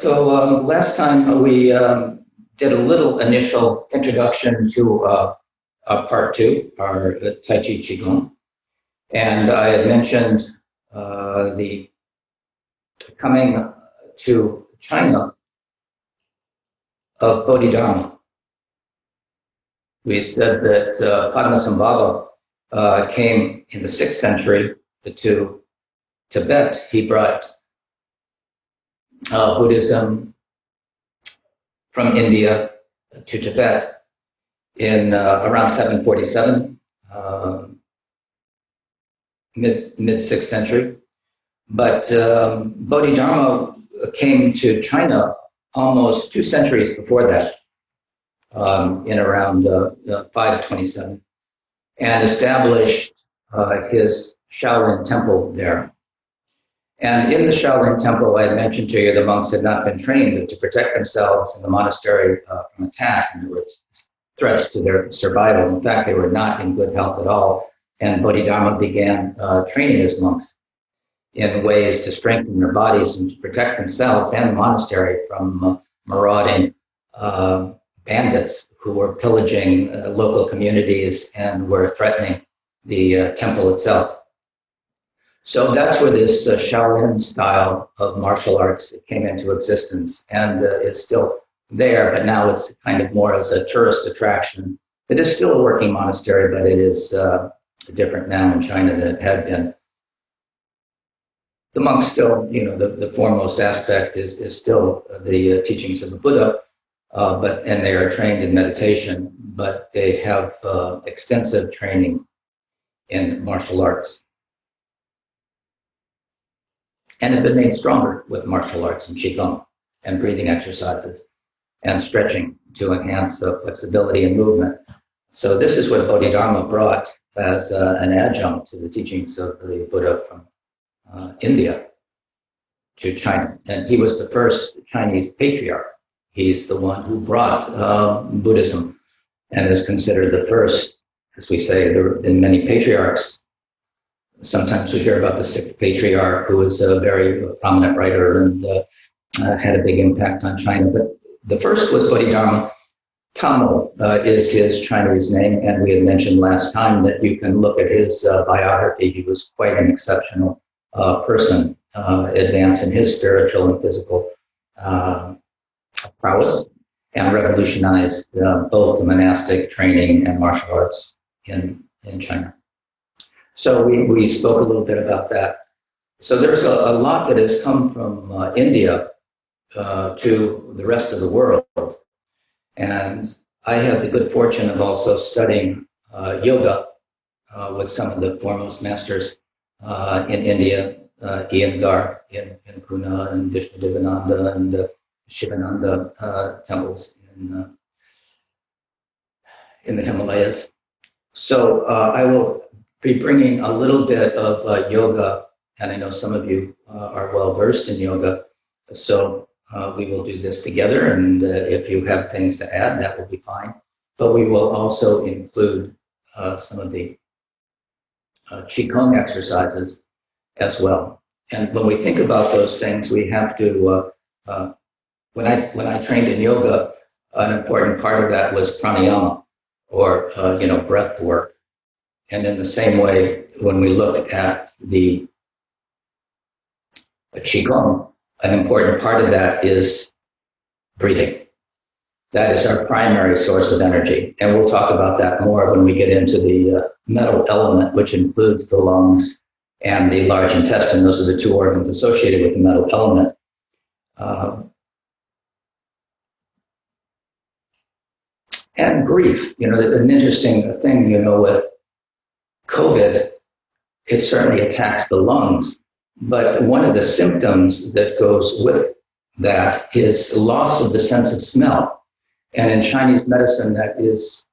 Last time we did a little initial introduction to part two, our Tai Chi Qigong. And I had mentioned the coming to China of Bodhidharma. We said that Padmasambhava came in the 6th century to Tibet. He brought Buddhism from India to Tibet in around 747, mid 6th century. But Bodhidharma came to China almost 2 centuries before that, in around 527, and established his Shaolin temple there. And in the Shaolin temple, I had mentioned to you, the monks had not been trained to protect themselves in the monastery from attack, and there were threats to their survival. In fact, they were not in good health at all. And Bodhidharma began training his monks in ways to strengthen their bodies and to protect themselves and the monastery from marauding bandits who were pillaging local communities and were threatening the temple itself. So that's where this Shaolin style of martial arts came into existence, and it's still there, but now it's kind of more as a tourist attraction. It is still a working monastery, but it is different now in China than it had been. The monks still, the foremost aspect is still the teachings of the Buddha, and they are trained in meditation, but they have extensive training in martial arts, and have been made stronger with martial arts and Qigong and breathing exercises and stretching to enhance flexibility and movement. So this is what Bodhidharma brought as an adjunct to the teachings of the Buddha from India to China. And he was the first Chinese patriarch. He's the one who brought Buddhism and is considered the first. As we say, there have been many patriarchs. Sometimes we hear about the 6th patriarch, who was a very prominent writer and had a big impact on China. But the first was Bodhidharma. Tamil is his Chinese name, and we had mentioned last time that you can look at his biography. He was quite an exceptional person, advanced in his spiritual and physical prowess, and revolutionized both the monastic training and martial arts in China. So we spoke a little bit about that. So there's a lot that has come from India to the rest of the world. And I had the good fortune of also studying yoga with some of the foremost masters in India, Iyengar in Pune, and Vishnudevananda and Shivananda temples in the Himalayas. So I will be bringing a little bit of yoga, and I know some of you are well versed in yoga, so we will do this together, and if you have things to add, that will be fine. But we will also include some of the Qigong exercises as well. And when we think about those things, we have to, when I trained in yoga, an important part of that was pranayama, or breath work. And in the same way, when we look at the Qigong, an important part of that is breathing. That is our primary source of energy. And we'll talk about that more when we get into the metal element, which includes the lungs and the large intestine. Those are the two organs associated with the metal element. And grief, an interesting thing, with COVID, it certainly attacks the lungs. But one of the symptoms that goes with that is loss of the sense of smell. And in Chinese medicine, that is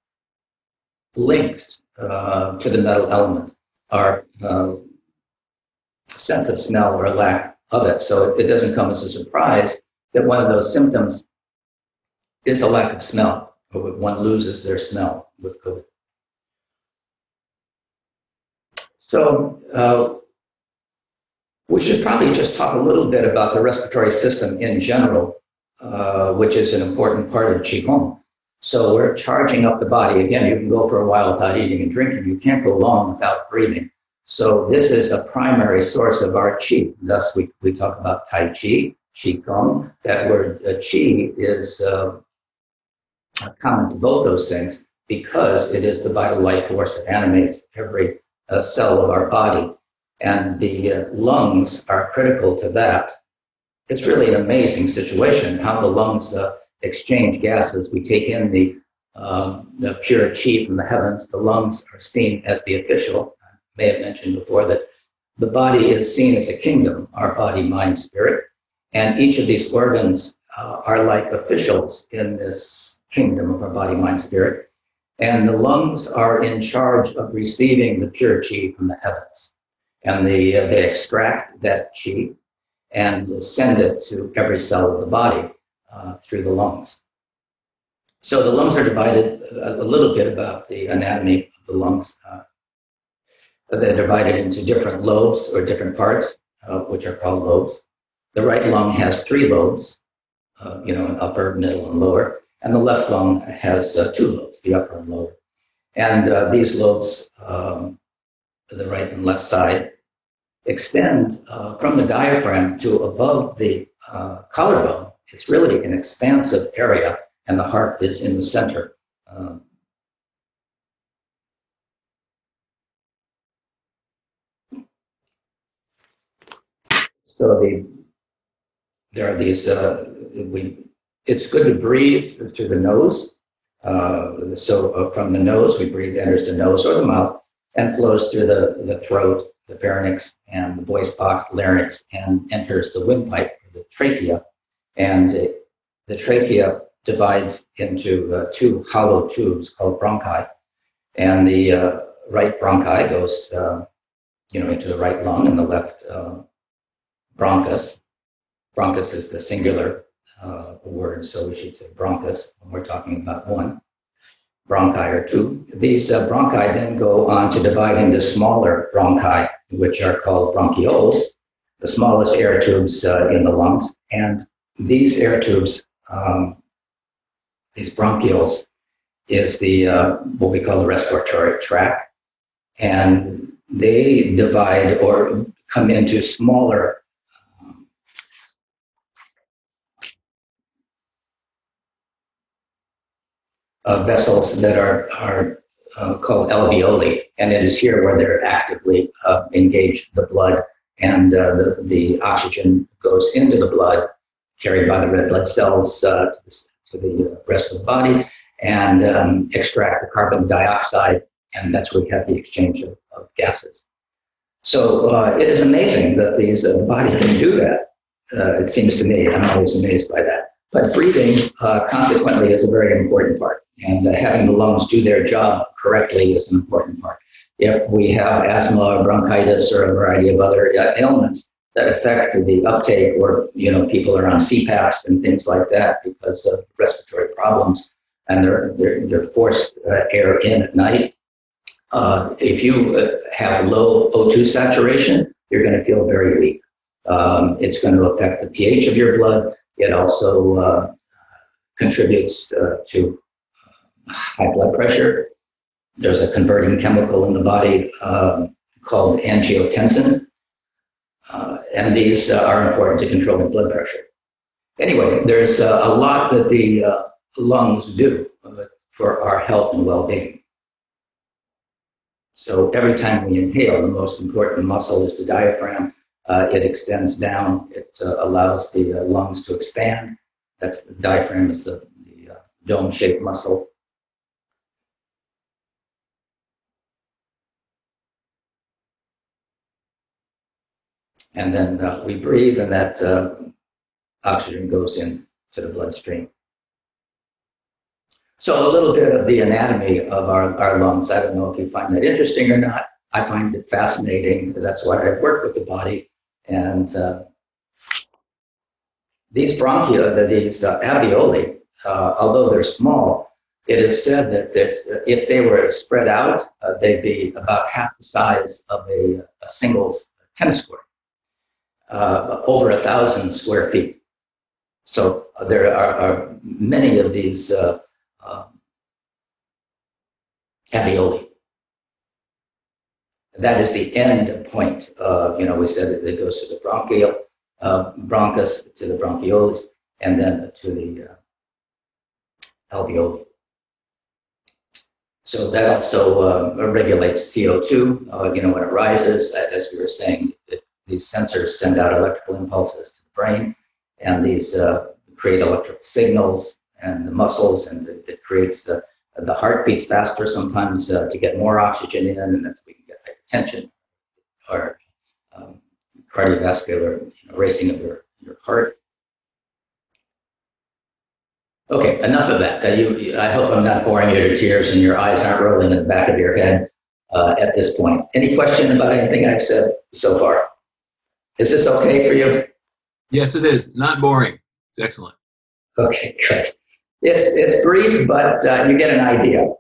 linked to the metal element, our sense of smell or lack of it. So it doesn't come as a surprise that one of those symptoms is a lack of smell, or one loses their smell with COVID. So We should probably just talk a little bit about the respiratory system in general, which is an important part of Qigong. So we're charging up the body. Again, you can go for a while without eating and drinking. You can't go long without breathing. So this is a primary source of our qi. Thus, we talk about Tai Chi, Qigong. That word qi is common to both those things because it is the vital life force that animates every cell of our body. And the lungs are critical to that. It's really an amazing situation how the lungs exchange gases. We take in the pure qi from the heavens. The lungs are seen as the official. I may have mentioned before that the body is seen as a kingdom, our body, mind, spirit. And each of these organs are like officials in this kingdom of our body, mind, spirit. And the lungs are in charge of receiving the pure qi from the heavens. And they extract that qi and send it to every cell of the body through the lungs. So the lungs are divided, a little bit about the anatomy of the lungs. They're divided into different lobes or different parts, which are called lobes. The right lung has 3 lobes, an upper, middle, and lower. And the left lung has 2 lobes, the upper and lower. And these lobes, the right and left side, extend from the diaphragm to above the collarbone. It's really an expansive area, and the heart is in the center. So there are these, it's good to breathe through the nose. So from the nose, we breathe, enters the nose or the mouth, and flows through the throat, the pharynx, and the voice box, larynx, and enters the windpipe, the trachea. And the trachea divides into 2 hollow tubes called bronchi. And the right bronchi goes, into the right lung, and the left bronchus. Bronchus is the singular word, so we should say bronchus when we're talking about 1. Bronchi or 2. These bronchi then go on to divide into smaller bronchi, which are called bronchioles, the smallest air tubes in the lungs. And these air tubes, these bronchioles, is the what we call the respiratory tract. And they divide or come into smaller vessels that are called alveoli, and it is here where they're actively engaged the blood, and the oxygen goes into the blood, carried by the red blood cells to the rest of the body, and extract the carbon dioxide, and that's where we have the exchange of gases. So it is amazing that the body can do that. It seems to me, I'm always amazed by that. But breathing, consequently, is a very important part. And having the lungs do their job correctly is an important part. If we have asthma or bronchitis or a variety of other ailments that affect the uptake, or people are on CPAPs and things like that because of respiratory problems, and they're forced air in at night. If you have low O2 saturation, you're going to feel very weak. It's going to affect the pH of your blood. It also contributes to high blood pressure. There's a converting chemical in the body called angiotensin, and these are important to controlling blood pressure. Anyway, there's a lot that the lungs do for our health and well-being. So every time we inhale, the most important muscle is the diaphragm. It extends down. It allows the lungs to expand. That's the diaphragm is the dome-shaped muscle. And then we breathe, and that oxygen goes into the bloodstream. So a little bit of the anatomy of our lungs. I don't know if you find that interesting or not. I find it fascinating. That's why I work with the body. And these bronchia, these alveoli, although they're small, it is said that if they were spread out, they'd be about half the size of a singles tennis court. over 1,000 square feet. So there are many of these alveoli. That is the end point. We said that it goes to the bronchus, to the bronchioles, and then to the alveoli. So that also regulates CO2. When it rises, as we were saying, these sensors send out electrical impulses to the brain, and these create electrical signals and the muscles, and it creates the heart beats faster sometimes to get more oxygen in, and that's we can get hypertension or cardiovascular racing of your heart. Okay, enough of that. I hope I'm not boring you to tears and your eyes aren't rolling in the back of your head at this point. Any question about anything I've said so far? Is this okay for you? Yes, it is. Not boring. It's excellent. Okay, good. It's brief, but you get an idea.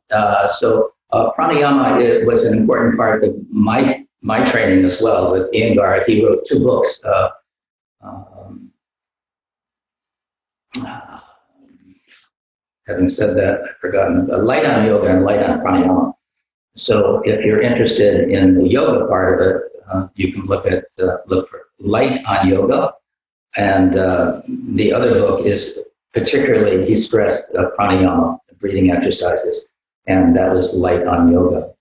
So pranayama was an important part of my training as well with Iyengar. He wrote 2 books. Having said that, I've forgotten. Light on Yoga and Light on Pranayama. So if you're interested in the yoga part of it, you can look for Light on Yoga. And the other book is particularly, he stressed pranayama, breathing exercises, and that was Light on Yoga.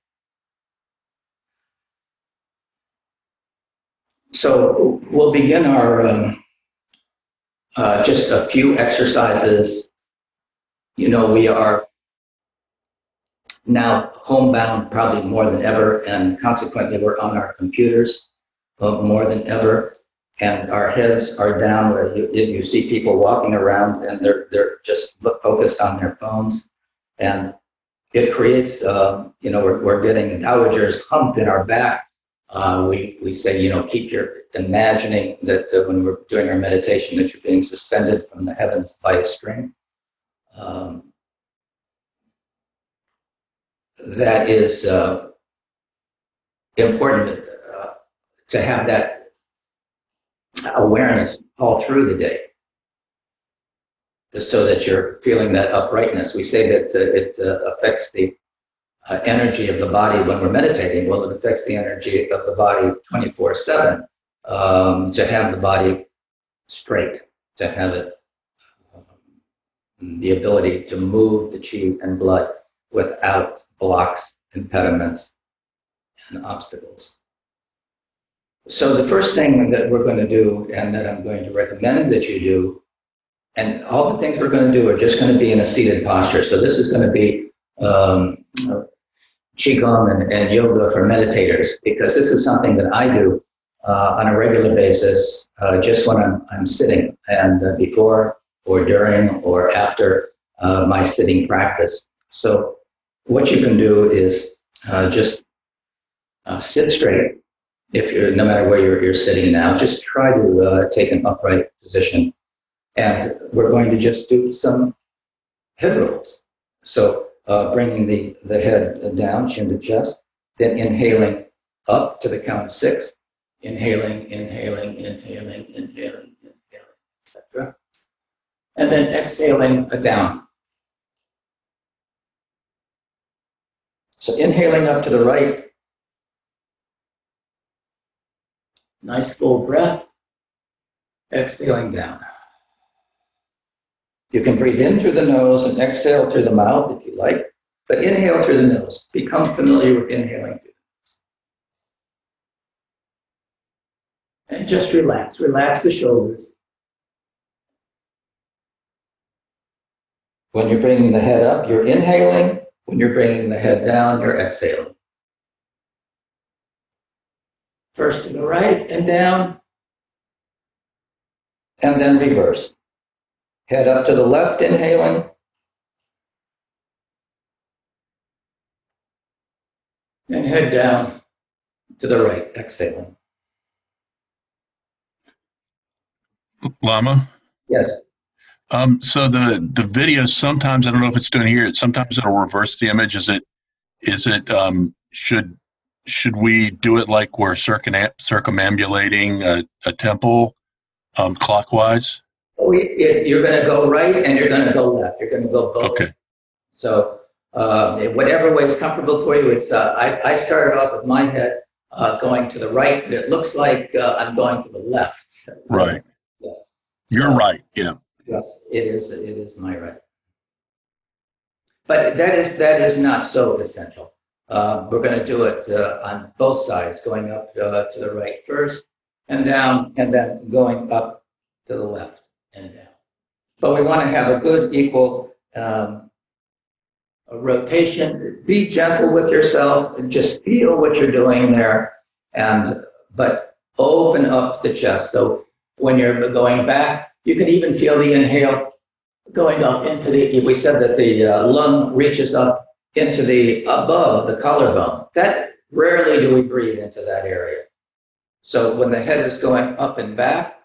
So we'll begin our just a few exercises. We are now homebound probably more than ever, and consequently we're on our computers more than ever, and our heads are down where you see people walking around and they're just focused on their phones, and it creates, we're getting dowager's hump in our back. We say, keep imagining that when we're doing our meditation that you're being suspended from the heavens by a string. That is important to have that awareness all through the day, so that you're feeling that uprightness. We say that it affects the energy of the body when we're meditating. Well, it affects the energy of the body 24/7 to have the body straight, to have it the ability to move the chi and blood without blocks, impediments, and obstacles. So the first thing that we're going to do, and that I'm going to recommend that you do, and all the things we're going to do are just going to be in a seated posture. So this is going to be Qigong and yoga for meditators, because this is something that I do on a regular basis, just when I'm sitting, and before or during or after my sitting practice. So what you can do is just sit straight. If you're, no matter where you're sitting now, just try to take an upright position. And we're going to just do some head rolls. So bringing the head down, chin to chest, then inhaling up to the count of 6. Inhaling, inhaling, inhaling, inhaling, inhaling, etc. And then exhaling down. So inhaling up to the right. Nice full breath. Exhaling down. You can breathe in through the nose and exhale through the mouth if you like, but inhale through the nose. Become familiar with inhaling through the nose. And just relax. Relax the shoulders. When you're bringing the head up, you're inhaling. When you're bringing the head down, you're exhaling. First to the right and down, and then reverse. Head up to the left, inhaling, and head down to the right, exhaling. Lama? Yes. So the video, sometimes, I don't know if it's doing here, sometimes it'll reverse the image. Should should we do it like we're circumambulating a temple clockwise? You're going to go right and you're going to go left. You're going to go both. Okay. So whatever way is comfortable for you. It's I started off with my head going to the right, but it looks like I'm going to the left. Right. Yes. You're right. Yeah. Yes, it is. It is my right. But that is not so essential. We're going to do it on both sides, going up to the right first and down, and then going up to the left and down. But we want to have a good equal rotation. Be gentle with yourself and just feel what you're doing there, but open up the chest. So when you're going back, you can even feel the inhale going up into we said that the lung reaches up into the above the collarbone. That rarely do we breathe into that area. So when the head is going up and back,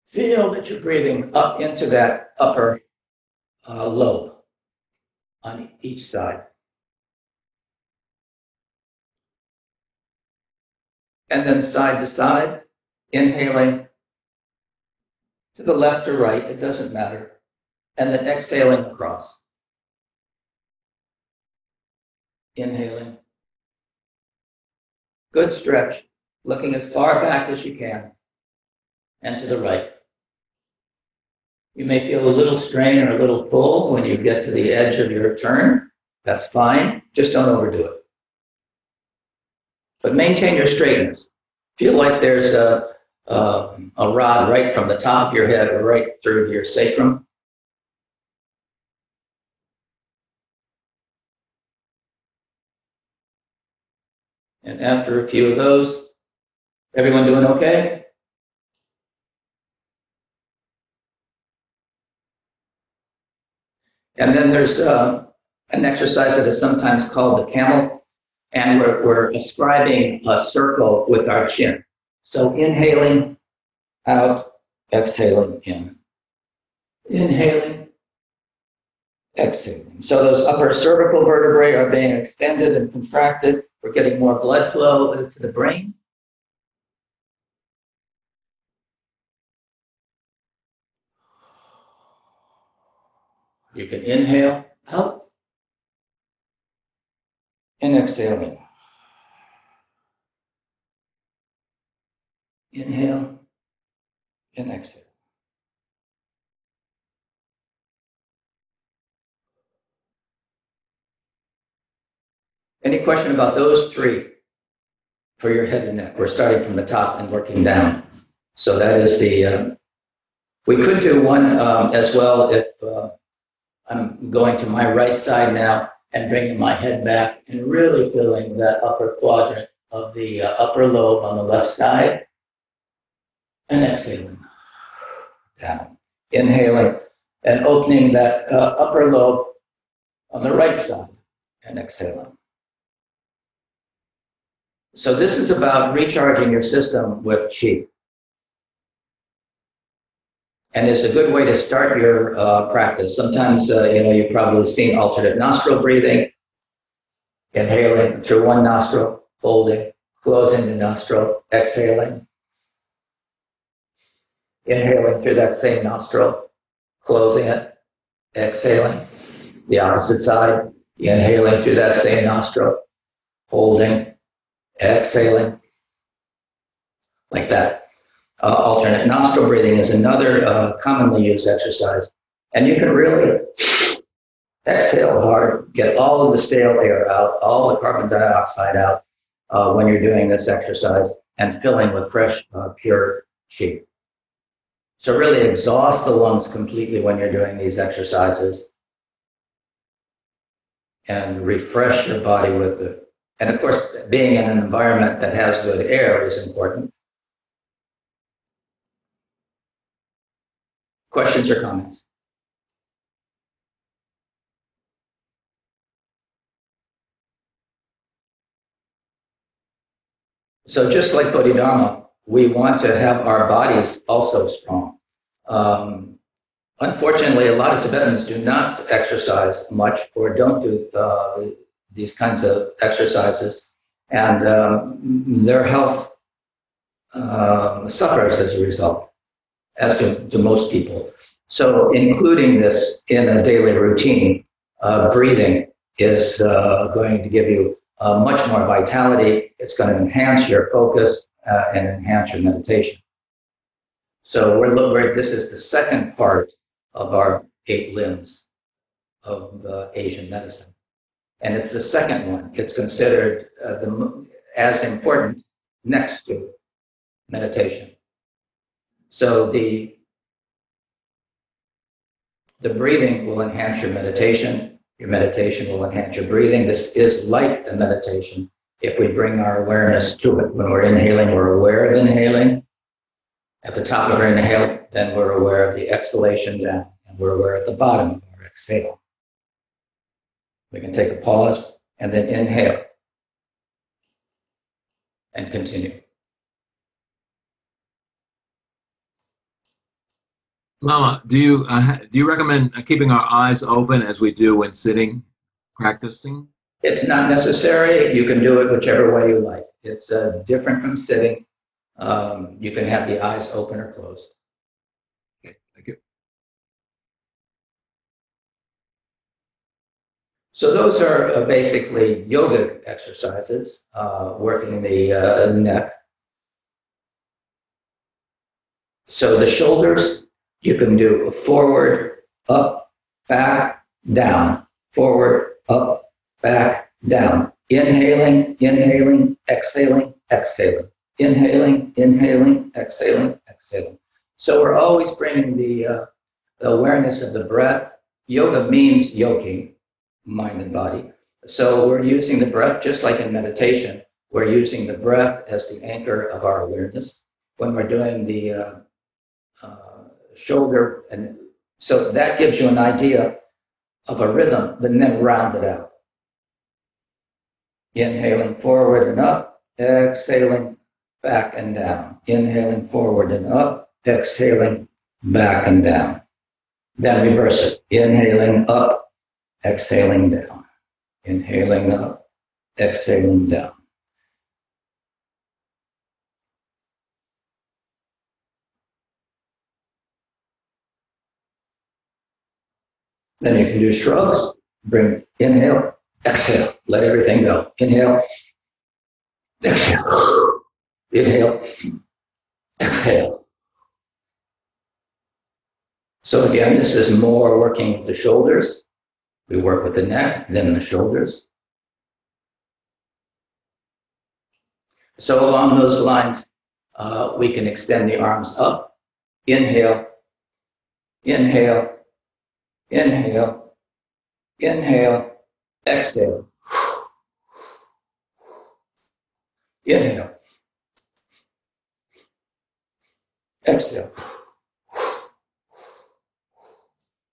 feel that you're breathing up into that upper lobe on each side. And then side to side, inhaling to the left or right, it doesn't matter. And then exhaling across. Inhaling. Good stretch, looking as far back as you can. And to the right. You may feel a little strain or a little pull when you get to the edge of your turn. That's fine. Just don't overdo it. But maintain your straightness. Feel like there's a rod right from the top of your head or right through your sacrum. And after a few of those, everyone doing okay? And then there's an exercise that is sometimes called the camel, and we're ascribing a circle with our chin. So inhaling out, exhaling in. Inhaling, exhaling. So those upper cervical vertebrae are being extended and contracted. We're getting more blood flow to the brain. You can inhale out and exhale in. Inhale and exhale. Any question about those three for your head and neck? We're starting from the top and working down. So that is we could do one as well if I'm going to my right side now and bringing my head back and really feeling that upper quadrant of the upper lobe on the left side. And exhaling down. Inhaling and opening that upper lobe on the right side and exhaling. So this is about recharging your system with qi. And it's a good way to start your practice. Sometimes, you've probably seen alternate nostril breathing, inhaling through one nostril, holding, closing the nostril, exhaling. Inhaling through that same nostril, closing it, exhaling. The opposite side, inhaling through that same nostril, holding, exhaling, like that. Alternate nostril breathing is another commonly used exercise. And you can really exhale hard, get all of the stale air out, all the carbon dioxide out when you're doing this exercise and filling with fresh, pure qi. So really exhaust the lungs completely when you're doing these exercises and refresh your body with it. And of course, being in an environment that has good air is important. Questions or comments? So just like Bodhidharma, we want to have our bodies also strong. Unfortunately, a lot of Tibetans do not exercise much or don't do these kinds of exercises, and their health suffers as a result, as to most people. So including this in a daily routine, breathing is going to give you much more vitality. It's going to enhance your focus and enhance your meditation. So this is the second part of our 8 limbs of Asian medicine. And it's the second one. It's considered as important next to meditation. So the breathing will enhance your meditation. Your meditation will enhance your breathing. This is like a meditation if we bring our awareness to it. When we're inhaling, we're aware of inhaling. At the top of our inhale, then we're aware of the exhalation down, and we're aware at the bottom of our exhale. We can take a pause and then inhale and continue. Lama, do you recommend keeping our eyes open as we do when sitting, practicing? It's not necessary. You can do it whichever way you like. It's different from sitting. You can have the eyes open or closed. Okay, thank you. So those are basically yogic exercises, working the neck. So the shoulders, you can do forward, up, back, down, forward, up, back, down. Inhaling, inhaling, exhaling, exhaling. Inhaling, inhaling, exhaling, exhaling. So we're always bringing the awareness of the breath. Yoga means yoking, mind and body. So we're using the breath just like in meditation. We're using the breath as the anchor of our awareness when we're doing the shoulder. And so that gives you an idea of a rhythm, but then round it out. Inhaling forward and up, exhaling back and down. Inhaling forward and up, exhaling back and down. Then reverse it. Inhaling up, exhaling down. Inhaling up, exhaling down. Then you can do shrugs. Bring inhale, exhale, let everything go. Inhale, exhale, inhale, exhale. So again, this is more working with the shoulders. We work with the neck, then the shoulders. So along those lines, we can extend the arms up. Inhale, inhale, inhale, inhale, exhale. Inhale, exhale.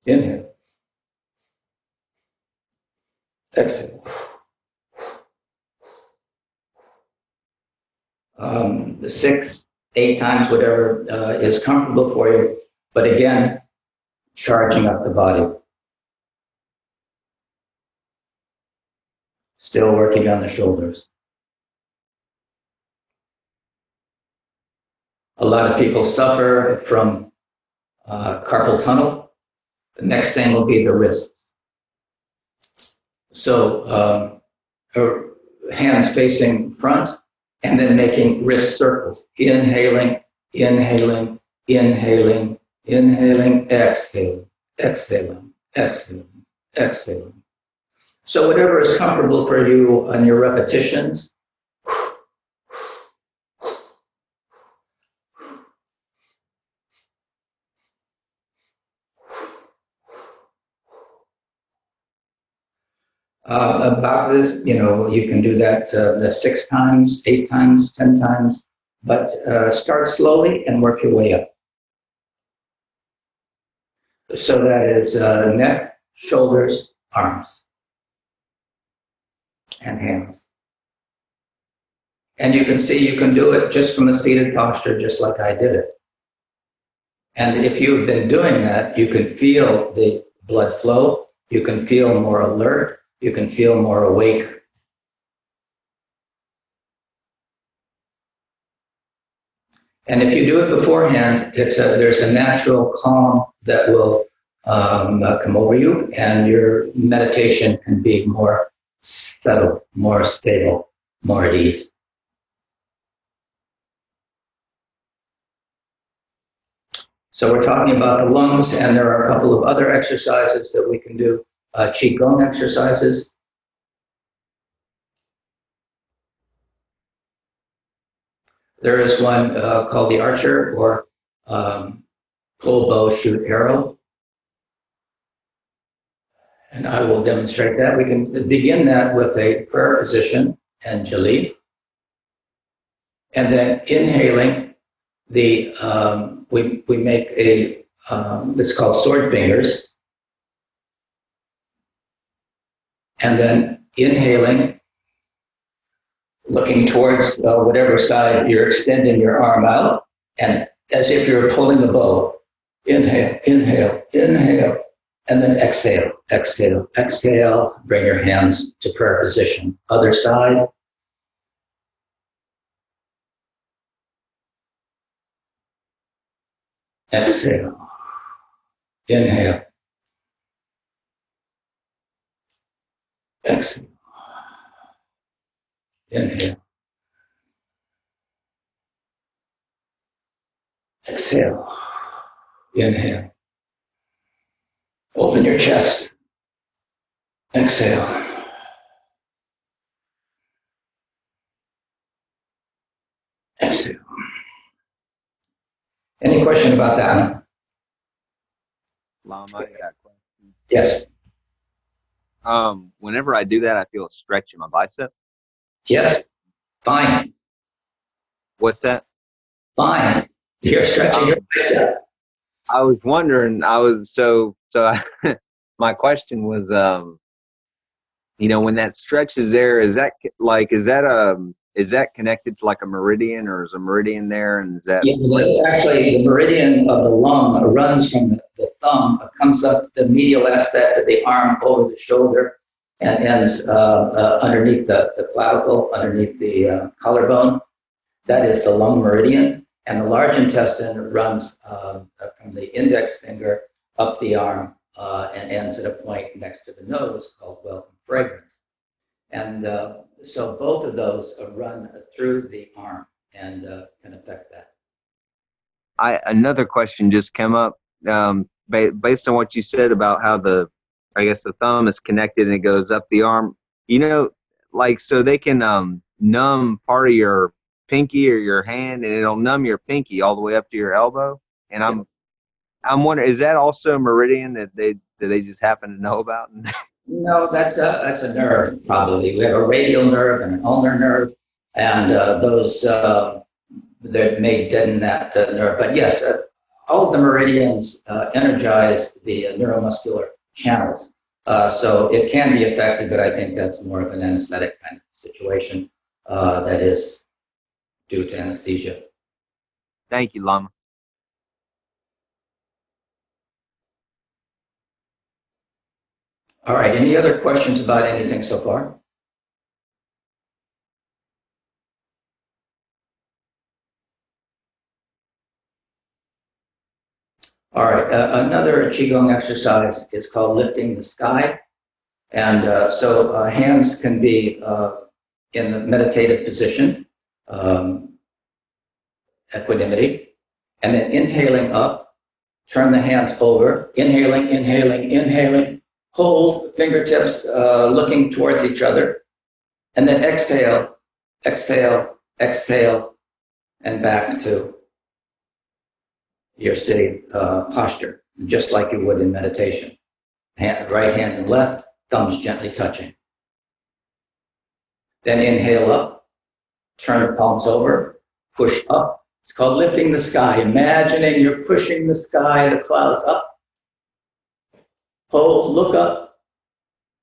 Inhale, exhale. 6, 8 times, whatever is comfortable for you. But again, charging up the body. Still working on the shoulders. A lot of people suffer from carpal tunnel. The next thing will be the wrists. So hands facing front and then making wrist circles. Inhaling, inhaling, inhaling, inhaling, exhaling, exhaling, exhaling, exhaling. So whatever is comfortable for you on your repetitions. About this, you can do that 6 times, 8 times, 10 times, but start slowly and work your way up. So that is neck, shoulders, arms, and hands. And you can see you can do it just from a seated posture, just like I did it. And if you've been doing that, you can feel the blood flow, you can feel more alert, You can feel more awake. And if you do it beforehand, there's a natural calm that will come over you, and your meditation can be more settled, more stable, more at ease. So we're talking about the lungs, and there are a couple of other exercises that we can do, Qigong exercises. There is one called the archer, or pull, bow, shoot, arrow. And I will demonstrate that. We can begin that with a prayer position, Anjali. And then inhaling, we make a, it's called sword fingers. And then inhaling, looking towards whatever side you're extending your arm out, and as if you're pulling a bow. Inhale, inhale, inhale, and then exhale, exhale, exhale. Bring your hands to prayer position. Other side. Exhale. Inhale. Exhale. Inhale. Exhale. Inhale. Open your chest. Exhale. Exhale. Any question about that? Lama, I got a question. Yes. Whenever I do that, I feel a stretch in my bicep. Yes. Fine. What's that? Fine. You're stretching your bicep. I was wondering. My question was, when that stretch is there, is that connected to like a meridian, or is a meridian there? And is that Actually, the meridian of the lung runs from the thumb, comes up the medial aspect of the arm over the shoulder, and ends underneath the clavicle, underneath the collarbone. That is the lung meridian. And the large intestine runs from the index finger up the arm and ends at a point next to the nose called welcome fragrance. And so both of those run through the arm and can affect that. Another question just came up based on what you said about how the thumb is connected and it goes up the arm. So they can numb part of your pinky or your hand, and it'll numb your pinky all the way up to your elbow. And I'm wondering, is that also a meridian that they just happen to know about? No, that's a nerve, probably. We have a radial nerve and an ulnar nerve, and those that may deaden that nerve. But yes, all of the meridians energize the neuromuscular channels. So it can be affected, but I think that's more of an anesthetic kind of situation that is due to anesthesia. Thank you, Lama. All right, any other questions about anything so far? All right, another Qigong exercise is called lifting the sky. And so hands can be in the meditative position, equanimity, and then inhaling up, turn the hands over, inhaling, inhaling, inhaling, hold fingertips looking towards each other, and then exhale, exhale, exhale, and back to your sitting posture, just like you would in meditation. Right hand and left, thumbs gently touching. Then inhale up, turn the palms over, push up. It's called lifting the sky. Imagining you're pushing the sky, the clouds up. Hold, look up,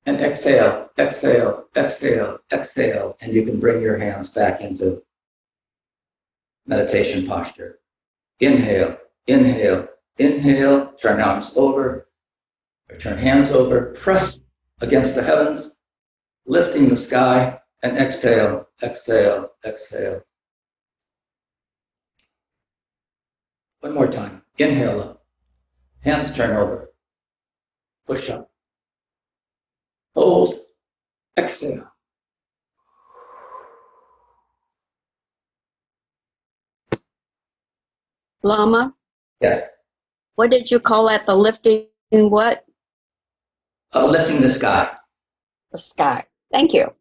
and exhale, exhale, exhale, exhale. And you can bring your hands back into meditation posture. Inhale, inhale, inhale. Turn arms over, or turn hands over. Press against the heavens. lifting the sky, and exhale, exhale, exhale. One more time. Inhale up. Hands turn over. Push up. Hold. Exhale. Lama, Yes. what did you call that? The lifting what? Lifting the sky. The sky. Thank you.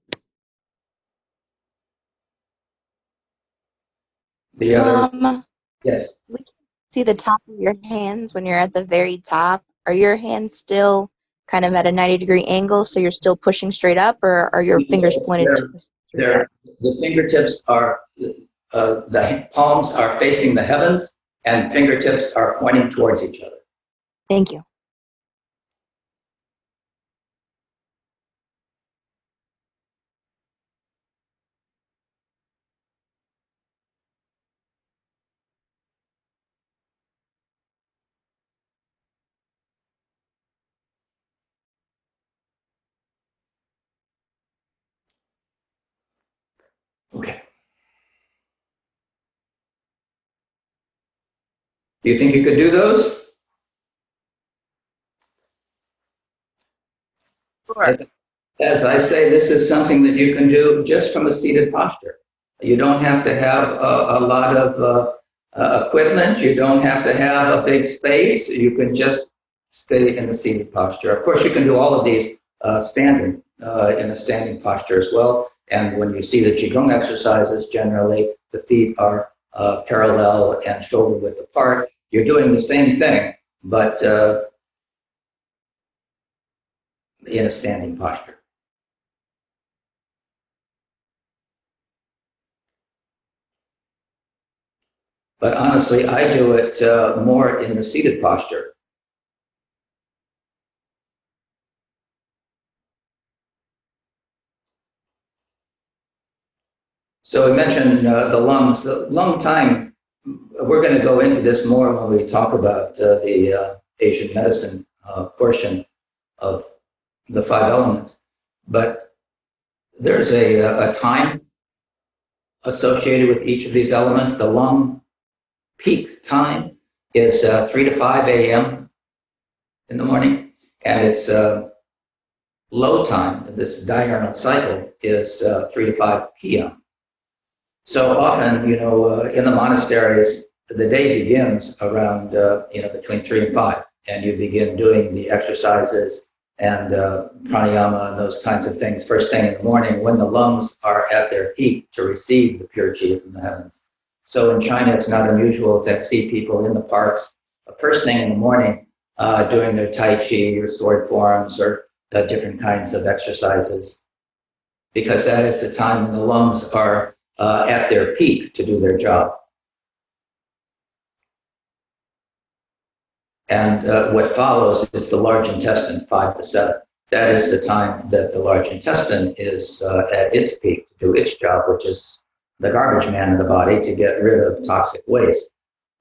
The other. Yes. We can see the top of your hands when you're at the very top. Are your hands still kind of at a 90-degree angle, so you're still pushing straight up, or are your fingers pointed to the straight up? The fingertips are, the palms are facing the heavens, and fingertips are pointing towards each other. Thank you. Okay. Do you think you could do those? Sure. As I say, this is something that you can do just from a seated posture. You don't have to have a lot of equipment. You don't have to have a big space. You can just stay in the seated posture. Of course, you can do all of these standing in a standing posture as well. And when you see the Qigong exercises, generally the feet are parallel and shoulder width apart. You're doing the same thing, but in a standing posture. But honestly, I do it more in the seated posture. So I mentioned the lungs. The lung time, we're going to go into this more when we talk about the Asian medicine portion of the 5 elements. But there's a time associated with each of these elements. The lung peak time is 3 to 5 a.m. in the morning, and its low time, this diurnal cycle, is 3 to 5 p.m. So often, in the monasteries, the day begins around, between 3 and 5, and you begin doing the exercises and pranayama and those kinds of things first thing in the morning when the lungs are at their peak to receive the pure qi from the heavens. So in China, it's not unusual to see people in the parks first thing in the morning doing their tai chi or sword forms or different kinds of exercises, because that is the time when the lungs are at their peak to do their job. And what follows is the large intestine, 5 to 7. That is the time that the large intestine is at its peak to do its job, which is the garbage man in the body to get rid of toxic waste.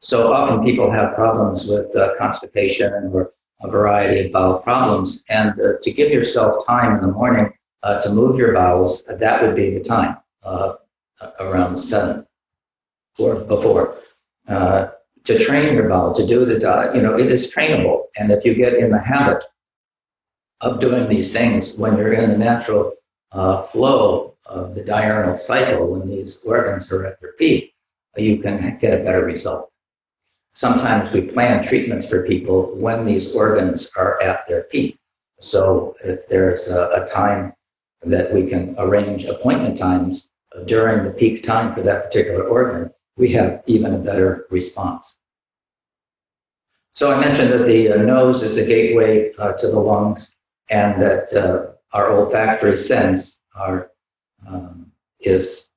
So often people have problems with constipation or a variety of bowel problems. And to give yourself time in the morning to move your bowels, that would be the time, around 7 or before. To train your bowel, to do the diet, it is trainable. And if you get in the habit of doing these things when you're in the natural flow of the diurnal cycle, when these organs are at their peak, you can get a better result. Sometimes we plan treatments for people when these organs are at their peak. So if there's a time that we can arrange appointment times during the peak time for that particular organ, we have even a better response. So I mentioned that the nose is the gateway to the lungs, and that our olfactory sense is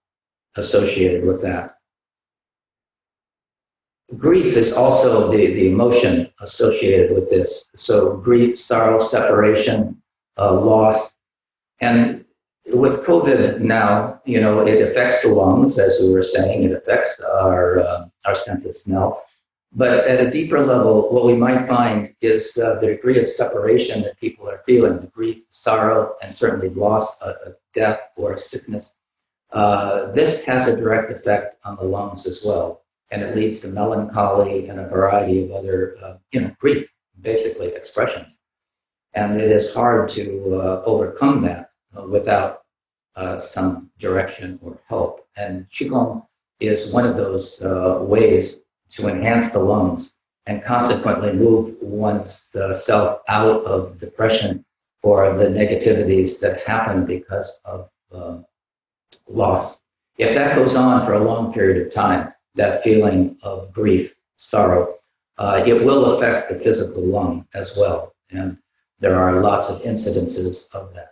associated with that. Grief is also the emotion associated with this. So grief, sorrow, separation, loss. And with COVID now, it affects the lungs, as we were saying. It affects our sense of smell. But at a deeper level, what we might find is the degree of separation that people are feeling, the grief, sorrow, and certainly loss, death, or sickness. This has a direct effect on the lungs as well, and it leads to melancholy and a variety of other, grief, basically expressions. And it is hard to overcome that without some direction or help. And Qigong is one of those ways to enhance the lungs and consequently move one's self out of depression or the negativities that happen because of loss. If that goes on for a long period of time, that feeling of grief, sorrow, it will affect the physical lung as well. And there are lots of incidences of that.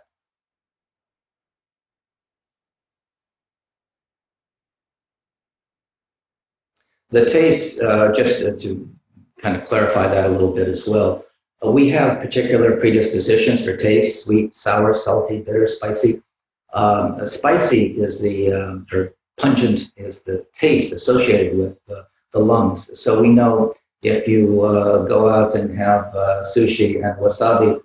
The taste, just to kind of clarify that a little bit as well, we have particular predispositions for taste: sweet, sour, salty, bitter, spicy. Spicy is or pungent is the taste associated with the lungs. So we know if you go out and have sushi and wasabi,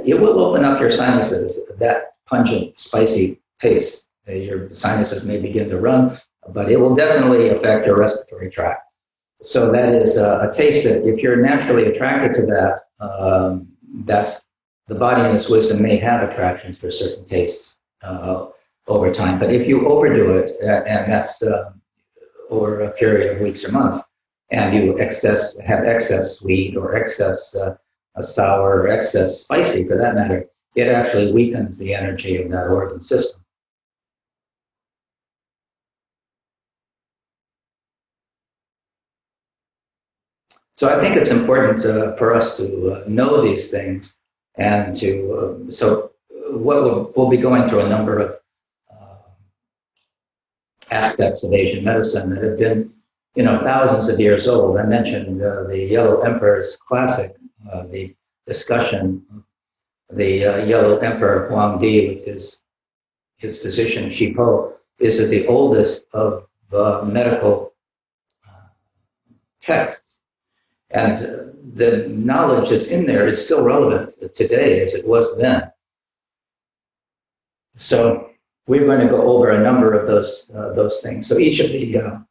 it will open up your sinuses, that pungent, spicy taste. Your sinuses may begin to run, but it will definitely affect your respiratory tract. So that is a taste that if you're naturally attracted to that, that's the body in its wisdom may have attractions for certain tastes over time. But if you overdo it, and that's over a period of weeks or months, and you have excess sweet or excess sour or excess spicy for that matter, it actually weakens the energy of that organ system. So I think it's important for us to know these things, and to so what we'll be going through a number of aspects of Asian medicine that have been, thousands of years old. I mentioned the Yellow Emperor's classic, the discussion of the Yellow Emperor Huang Di with his physician Shi Po is the oldest of medical texts. And the knowledge that's in there is still relevant today as it was then. So we're going to go over a number of those things. So each of the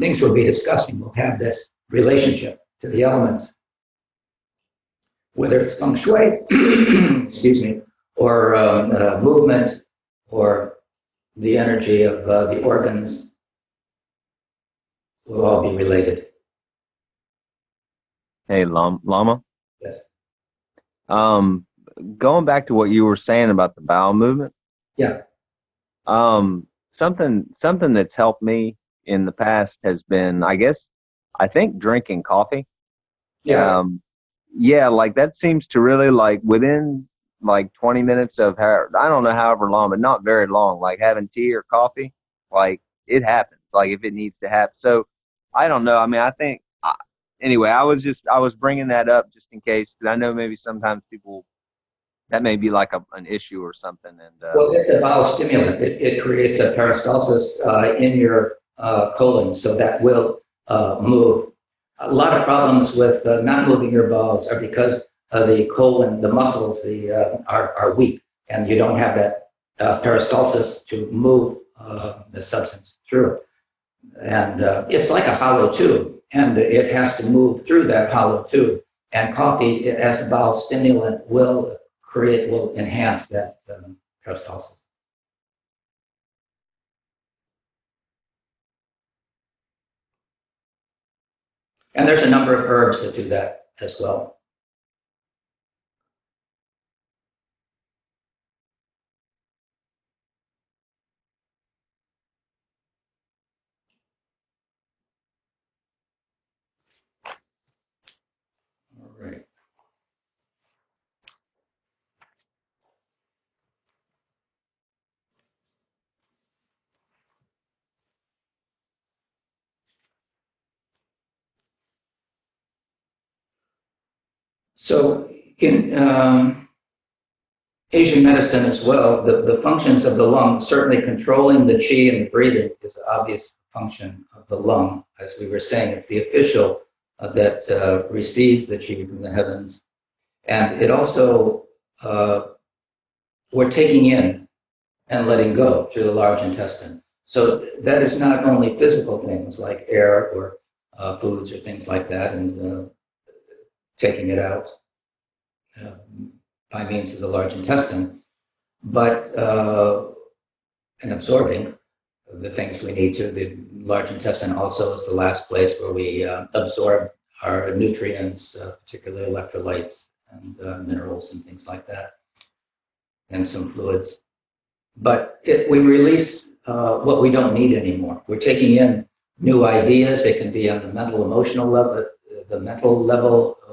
things we'll be discussing will have this relationship to the elements, whether it's feng shui, excuse me, or movement, or the energy of the organs, will all be related. Hey, Lama. Yes. Going back to what you were saying about the bowel movement. Yeah. Something that's helped me in the past has been, I think drinking coffee. Yeah. Yeah, like that seems to really, like, within like 20 minutes of I don't know, however long, but not very long, like having tea or coffee, like it happens, like if it needs to happen. So I don't know. I mean, I think anyway, I was bringing that up just in case, because I know maybe sometimes people, that may be like an issue or something. And well, it's a bowel stimulant. It creates a peristalsis in your colon, so that will move. A lot of problems with not moving your bowels are because the colon, the muscles, are weak, and you don't have that peristalsis to move the substance through. And it's like a hollow tube, and it has to move through that hollow tube. And coffee, as a bowel stimulant, will enhance that peristalsis. And there's a number of herbs that do that as well. All right. So in Asian medicine as well, the functions of the lung, certainly controlling the qi and the breathing is an obvious function of the lung. As we were saying, it's the official that receives the chi from the heavens. And it also, we're taking in and letting go through the large intestine. So that is not only physical things like air or foods or things like that, and taking it out by means of the large intestine, but and absorbing the things we need to. The large intestine also is the last place where we absorb our nutrients, particularly electrolytes and minerals and things like that, and some fluids. But we release what we don't need anymore. We're taking in new ideas. It can be on the mental, emotional level,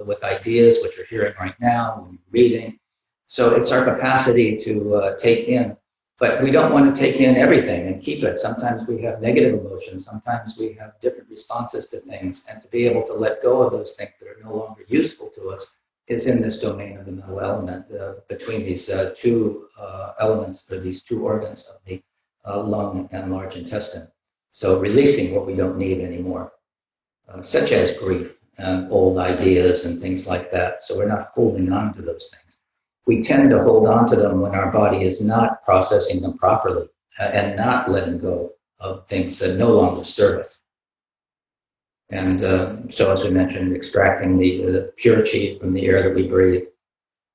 with ideas which we're hearing right now and reading. So it's our capacity to take in. But we don't want to take in everything and keep it. Sometimes we have negative emotions. Sometimes we have different responses to things. And to be able to let go of those things that are no longer useful to us is in this domain of the mental element, between these two elements, or these two organs of the lung and large intestine. So releasing what we don't need anymore, such as grief and old ideas and things like that. So we're not holding on to those things. We tend to hold on to them when our body is not processing them properly and not letting go of things that no longer serve us. And so, as we mentioned, extracting the pure chi from the air that we breathe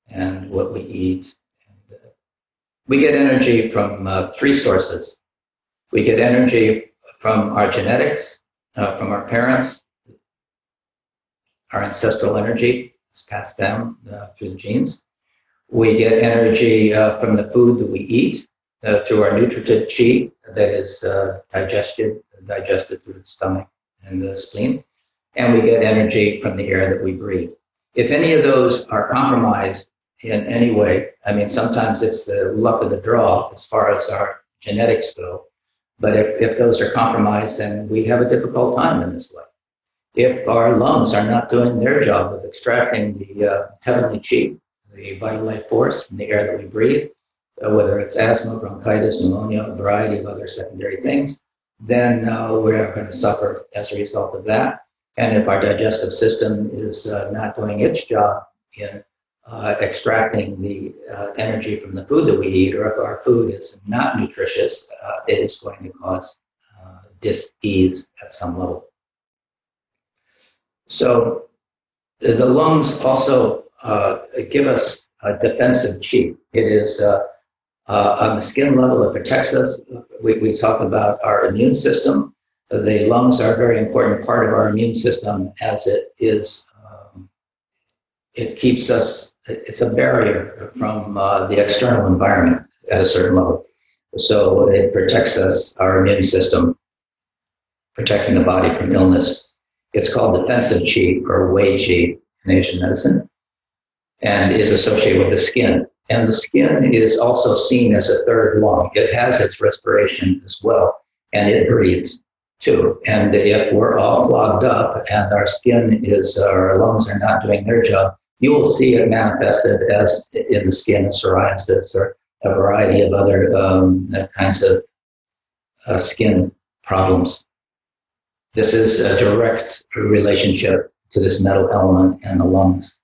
and what we eat. And, we get energy from three sources. We get energy from our genetics, from our parents. Our ancestral energy is passed down through the genes. We get energy from the food that we eat through our nutritive chi that is digested through the stomach and the spleen. And we get energy from the air that we breathe. If any of those are compromised in any way, I mean, sometimes it's the luck of the draw as far as our genetics go. But if those are compromised, then we have a difficult time in this life. If our lungs are not doing their job of extracting the heavenly chi, the vital life force from the air that we breathe, whether it's asthma, bronchitis, pneumonia, a variety of other secondary things, then we're going to suffer as a result of that. And if our digestive system is not doing its job in extracting the energy from the food that we eat, or if our food is not nutritious, it is going to cause dis-ease at some level. So the lungs also give us a defensive chi. It is on the skin level, it protects us. We talk about our immune system. The lungs are a very important part of our immune system, as it is. It keeps us. It's a barrier from the external environment at a certain level. So it protects us, our immune system, protecting the body from illness. It's called defensive chi, or wei chi in Asian medicine, and is associated with the skin. And the skin is also seen as a third lung. It has its respiration as well, and it breathes too. And if we're all clogged up and our lungs are not doing their job, you will see it manifested as in the skin of psoriasis or a variety of other kinds of skin problems. This is a direct relationship to this metal element and the lungs.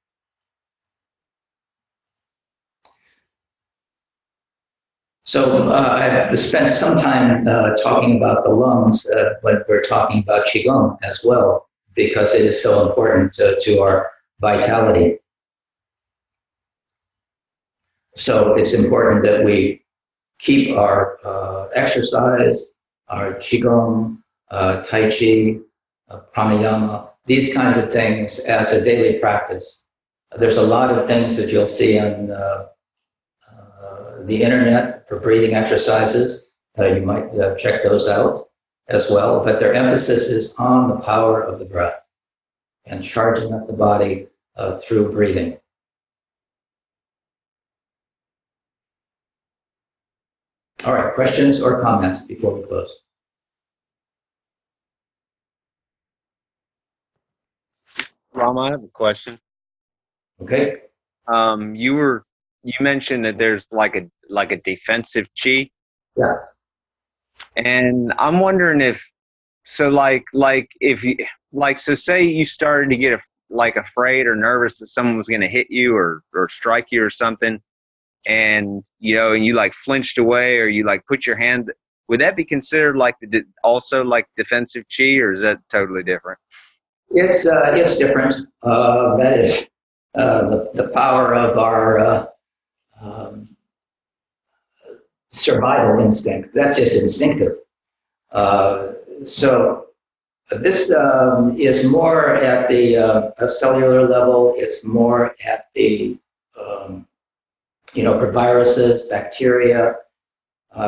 So I've spent some time talking about the lungs when we're talking about Qigong as well, because it is so important to our vitality. So it's important that we keep our exercise, our Qigong, Tai Chi, pranayama, these kinds of things as a daily practice. There's a lot of things that you'll see on the internet for breathing exercises. You might check those out as well, but their emphasis is on the power of the breath and charging up the body through breathing. All right, questions or comments before we close? Rama, I have a question. Okay. You mentioned that there's like a defensive chi. Yeah. And I'm wondering if if like, so say you started to get like afraid or nervous that someone was going to hit you or strike you or something, and and you like flinched away or you like put your hand, would that be considered like also like defensive chi, or is that totally different? It's different. That is the power of our survival instinct. That's just instinctive. So this is more at the a cellular level. It's more at the for viruses, bacteria,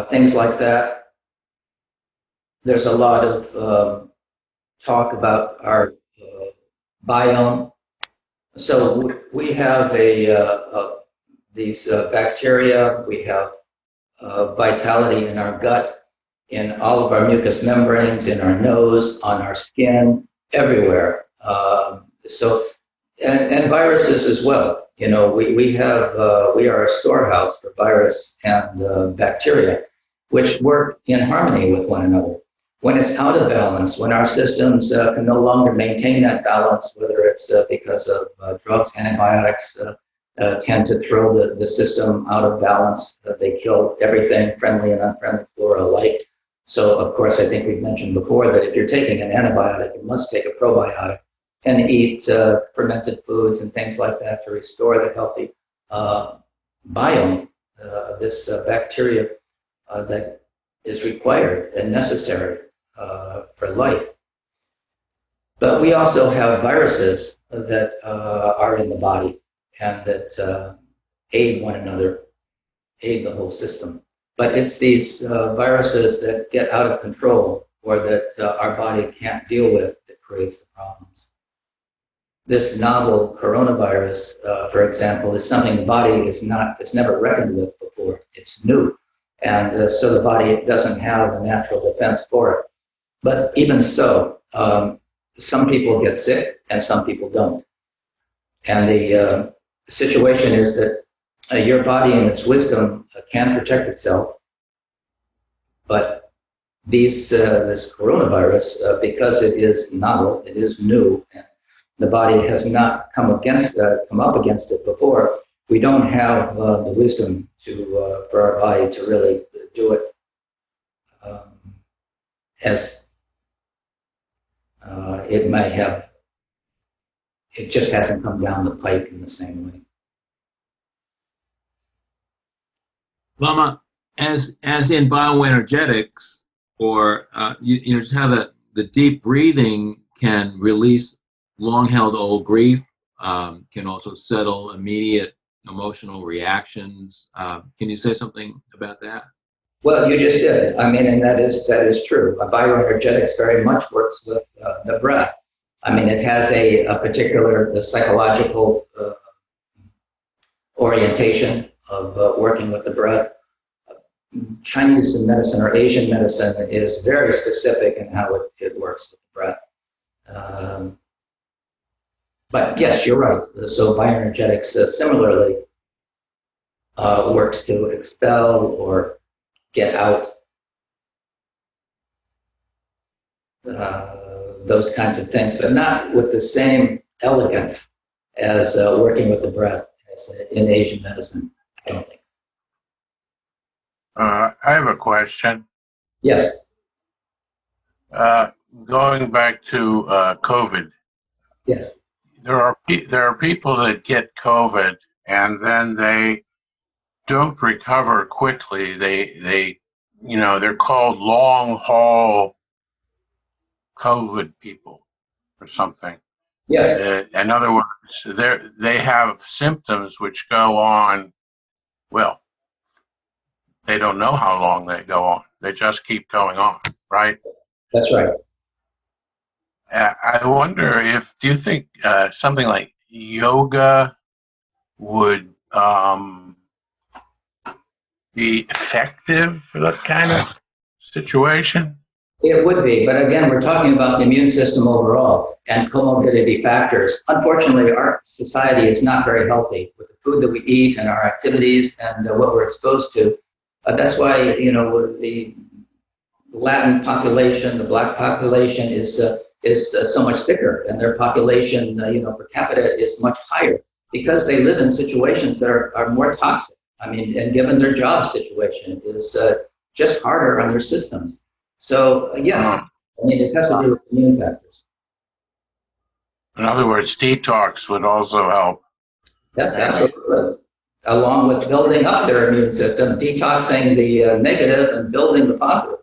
things like that. There's a lot of talk about our biome. So we have these bacteria. We have vitality in our gut, in all of our mucous membranes, in our nose, on our skin, everywhere. And viruses as well. We are a storehouse for virus and bacteria, which work in harmony with one another. When it's out of balance, when our systems can no longer maintain that balance, whether it's because of drugs, antibiotics tend to throw the system out of balance. They kill everything, friendly and unfriendly flora alike. So, of course, I think we've mentioned before that if you're taking an antibiotic, you must take a probiotic and eat fermented foods and things like that to restore the healthy biome, this bacteria that is required and necessary for life. But we also have viruses that are in the body and that aid one another, aid the whole system. But it's these viruses that get out of control or that our body can't deal with that creates the problems. This novel coronavirus, for example, is something the body it's never reckoned with before. It's new. And so the body doesn't have a natural defense for it. But even so, some people get sick and some people don't. And the situation is that your body in its wisdom can protect itself. But this coronavirus, because it is novel, it is new, and the body has not come up against it before, we don't have the wisdom for our body to really do it as it might have. It just hasn't come down the pike in the same way. Lama, as in bioenergetics, or you just have the deep breathing can release long-held old grief, can also settle immediate emotional reactions. Can you say something about that? Well, you just did. I mean, and that is true. Bioenergetics very much works with the breath. I mean, it has a particular psychological orientation of working with the breath. Chinese medicine or Asian medicine is very specific in how it works with the breath. But yes, you're right. So bioenergetics similarly works to expel or get out those kinds of things, but not with the same elegance as working with the breath as in Asian medicine, I don't think. I have a question. Yes. Going back to COVID. Yes. There are people that get COVID and then they don't recover quickly. They're called long haul COVID people or something. Yes. In other words, they have symptoms which go on, well, they don't know how long they go on. They just keep going on, right? That's right. I wonder do you think something like yoga would be effective for that kind of situation? It would be, but again, we're talking about the immune system overall and comorbidity factors. Unfortunately, our society is not very healthy with the food that we eat and our activities and what we're exposed to. That's why, the Latin population, the Black population is so much sicker, and their population, per capita is much higher because they live in situations that are more toxic. I mean, and given their job situation is just harder on their systems. So yes, I mean, it has to do with immune factors. In other words, detox would also help. That's absolutely. Along with building up their immune system, detoxing the negative and building the positive.